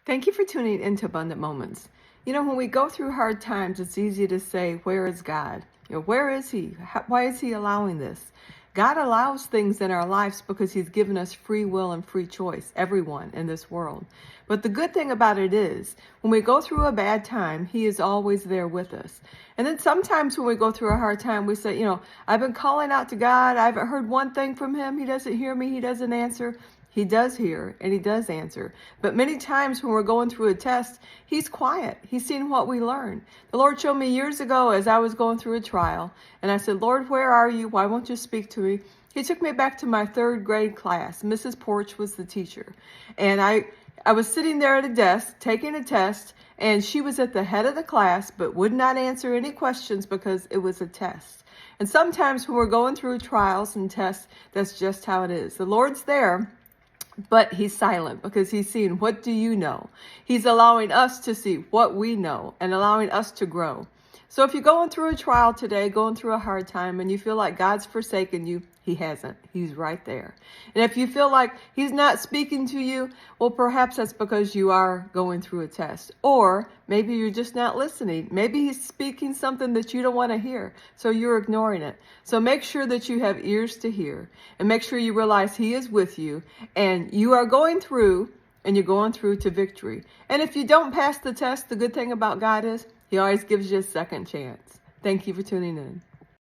Thank you for tuning into Abundant Moments. You know, when we go through hard times, it's easy to say, where is God? Where is He? Why is He allowing this? God allows things in our lives because He's given us free will and free choice, everyone in this world. But the good thing about it is, when we go through a bad time, He is always there with us. And then sometimes when we go through a hard time, we say, I've been calling out to God. I haven't heard one thing from Him. He doesn't hear me. He doesn't answer. He does hear and He does answer. But many times when we're going through a test, He's quiet. He's seen what we learn. The Lord showed me years ago as I was going through a trial, and I said, Lord, where are you? Why won't you speak to me? He took me back to my third grade class. Mrs. Porch was the teacher. And I was sitting there at a desk taking a test, and she was at the head of the class but would not answer any questions because it was a test. And sometimes when we're going through trials and tests, that's just how it is. The Lord's there, but He's silent because He's seeing, what do you know? He's allowing us to see what we know and allowing us to grow. So if you're going through a trial today, going through a hard time, and you feel like God's forsaken you, He hasn't. He's right there. And if you feel like He's not speaking to you, well, perhaps that's because you are going through a test. Or maybe you're just not listening. Maybe He's speaking something that you don't want to hear, so you're ignoring it. So make sure that you have ears to hear, and make sure you realize He is with you, and you are going through, and you're going through to victory. And if you don't pass the test, the good thing about God is He always gives you a second chance. Thank you for tuning in.